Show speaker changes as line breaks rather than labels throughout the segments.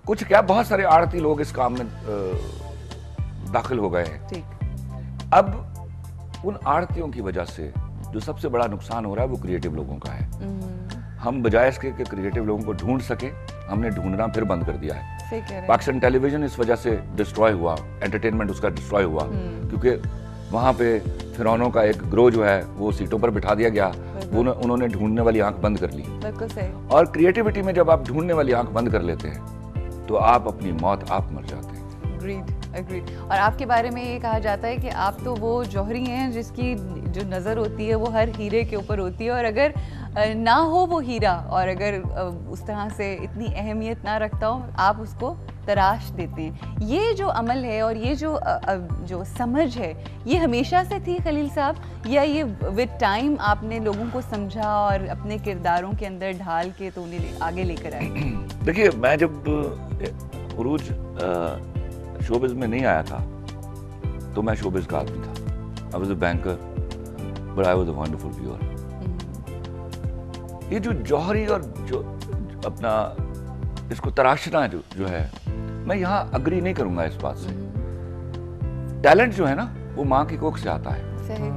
कुछ क्या, बहुत सारे आड़ती लोग इस काम में दाखिल हो गए हैं।
ठीक।
अब उन आड़तियों की वजह से जो सबसे बड़ा नुकसान हो रहा है वो क्रिएटिव लोगों का है। हम बजाय इसके कि क्रिएटिव लोगों को ढूंढ सके, हमने ढूंढना फिर बंद कर दिया है।
सही कह रहे हैं।
पाकिस्तान टेलीविजन इस वजह से डिस्ट्रॉय हुआ, एंटरटेनमेंट उसका डिस्ट्रॉय हुआ, क्योंकि वहाँ पे फिरौनों का एक ग्रोह जो है वो सीटों पर बिठा दिया गया, वो उन्होंने ढूंढने वाली आंख बंद कर ली।
बिल्कुल सही।
और क्रिएटिविटी में जब आप ढूंढने वाली आंख बंद कर लेते हैं तो आप अपनी मौत आप मर जाते हैं।
अग्रीड। और आपके बारे में ये कहा जाता है कि आप तो वो जौहरी हैं जिसकी जो नज़र होती है वो हर हीरे के ऊपर होती है, और अगर ना हो वो हीरा, और अगर उस तरह से इतनी अहमियत ना रखता हो, आप उसको तराश देते हैं। ये जो अमल है और ये जो समझ है, ये हमेशा से थी खलील साहब, या ये विद टाइम आपने लोगों को समझा और अपने किरदारों के अंदर ढाल के तो उन्हें आगे लेकर आए?
देखिए, मैं जब उरूज शोबिज में नहीं आया था तो मैं शोबिज का आदमी था। I was a banker but I was a wonderful viewer. ये जो जौहरी और जो अपना इसको तराशना जो है, मैं यहाँ अग्री नहीं करूंगा इस बात से। टैलेंट जो है ना वो माँ की कोख से आता है।
सही।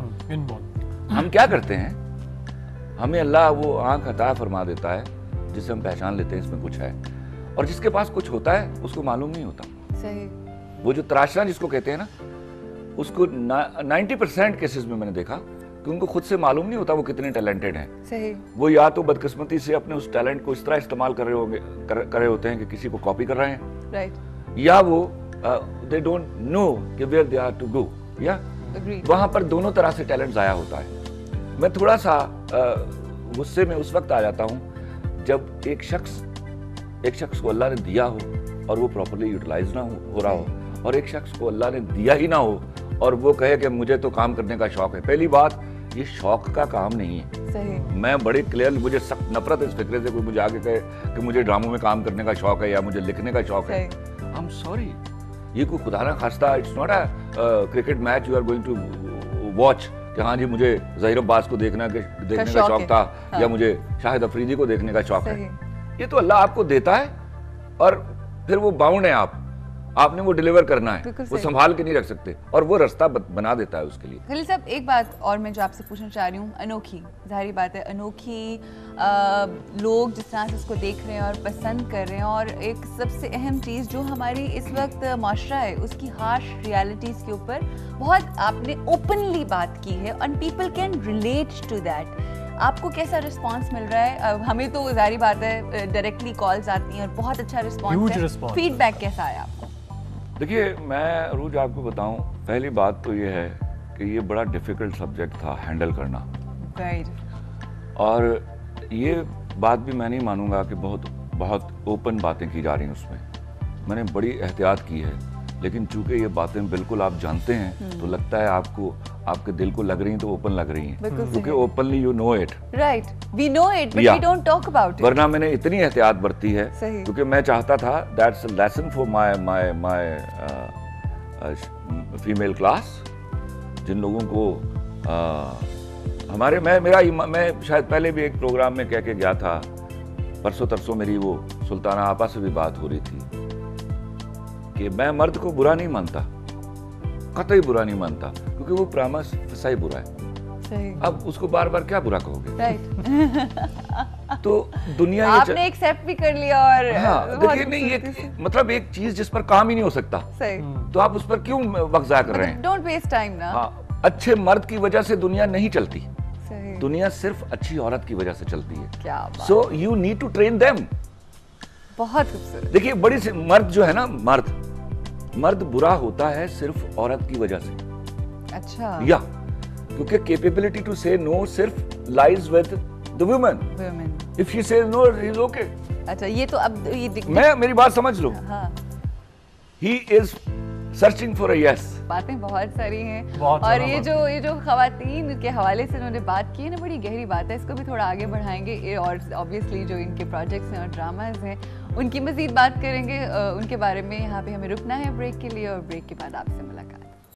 हम क्या करते हैं, हमें अल्लाह वो आंख अता फरमा देता है जिसे हम पहचान लेते हैं इसमें कुछ है, और जिसके पास कुछ होता है उसको मालूम नहीं होता।
सही।
वो जो तराशना जिसको कहते हैं ना, उसको 90% केसेस में मैंने देखा कि उनको खुद से मालूम नहीं होता वो कितने टैलेंटेड हैं।
सही।
वो या तो बदकिस्मती से अपने उस टैलेंट को इस तरह इस्तेमाल कर रहे होते हैं कि किसी को कॉपी कर रहे हैं,
राइट।
या वो दे डोंट नो कि where they are to go, या वहां पर दोनों तरह से टैलेंट जाया होता है। मैं थोड़ा सा गुस्से में उस वक्त आ जाता हूं जब एक शख्स को अल्लाह ने दिया हो और वो प्रॉपर्ली यूटिलाइज ना हो रहा हो, और एक शख्स को अल्लाह ने दिया ही ना हो और वो कहे कि मुझे तो काम करने का शौक है। पहली बात, ये शौक का काम नहीं है।
सही।
मैं बड़ी क्लियर, मुझे सख्त नफरत है इस फिक्रे से कोई मुझे आगे कहे कि मुझे ड्रामों में काम करने का शौक है या मुझे लिखने का शौक है। आई एम सॉरी, ये कोई खुदा ना खास्ता, it's not a cricket match you are going to watch कि हाँ जी मुझे ज़हीर अब्बास को देखने का शौक था, या मुझे शाहिद अफरीदी को देखने का शौक है। ये तो अल्लाह आपको देता है और फिर वो बाउंड है, आपने वो डिलीवर करना है, वो संभाल के नहीं रख सकते, और वो रास्ता बना देता है उसके लिए।
खलील साहब, एक बात और मैं जो आपसे पूछना चाह रही हूँ, अनोखी, जाहिर बात है अनोखी लोग जिस तरह से इसको देख रहे हैं और पसंद कर रहे हैं, और एक सबसे अहम चीज़ जो हमारी इस वक्त माशरा है उसकी हार्श रियलिटीज़ के ऊपर बहुत आपने ओपनली बात की है, and people can relate to that. आपको कैसा रिस्पांस मिल रहा है? हमें तो जाहिर बात है डायरेक्टली कॉल्स आती हैं और बहुत अच्छा रिस्पांस है, फीडबैक कैसा आया आपको?
देखिए, मैं रोज आपको बताऊं, पहली बात तो ये है कि ये बड़ा डिफिकल्ट सब्जेक्ट था हैंडल करना, और ये बात भी मैं नहीं मानूंगा कि बहुत ओपन बातें की जा रही हैं उसमें। मैंने बड़ी एहतियात की है, लेकिन चूंकि ये बातें बिल्कुल आप जानते हैं तो लगता है आपको, आपके दिल को लग रही हैं तो ओपन लग रही हैं, क्योंकि openly you know it,
right, we know it but we don't talk about it.
वरना मैंने इतनी एहतियात बरती है क्योंकि मैं चाहता था, that's a lesson for my female class, जिन लोगों को मैं शायद पहले भी एक प्रोग्राम में कह के गया था, परसों तरसों मेरी वो सुल्ताना आपा से भी बात हो रही थी कि मैं मर्द को बुरा नहीं मानता, कतई बुरा नहीं मानता, क्योंकि वो प्रॉमिस सही बुरा है।
सही।
अब उसको बार बार क्या बुरा कहोगे?
राइट।
तो दुनिया
आपने एक्सेप्ट भी कर लिया, और
हाँ, देखिए नहीं, ये मतलब एक चीज जिस पर काम ही नहीं हो सकता,
सही,
तो आप उस पर क्यों वक्त ज़ाया कर रहे हैं?
डोंट वेस्ट टाइम ना।
हाँ, अच्छे मर्द की वजह से दुनिया नहीं चलती, दुनिया सिर्फ अच्छी औरत की वजह से चलती है।
क्या बात।
So you need to train them.
बहुत खूबसूरत।
देखिए, बड़ी सी मर्द जो है ना, मर्द बुरा होता है सिर्फ औरत की वजह से।
अच्छा।
या क्योंकि कैपेबिलिटी टू से नो सिर्फ lies with the woman. If she says no, he is okay.
अच्छा, ये तो अब ये
मेरी बात समझ लो।
हाँ।
He is searching for a yes.
बातें बहुत सारी हैं, और ये जो खवातीन के हवाले से उन्होंने बात की है ना, बड़ी गहरी बात है, इसको भी थोड़ा आगे बढ़ाएंगे, और ऑब्वियसली जो इनके प्रोजेक्ट्स हैं और ड्रामाज हैं उनकी मजीद बात करेंगे, उनके बारे में। यहाँ पे हमें रुकना है ब्रेक के लिए, और ब्रेक के बाद आपसे मुलाकात।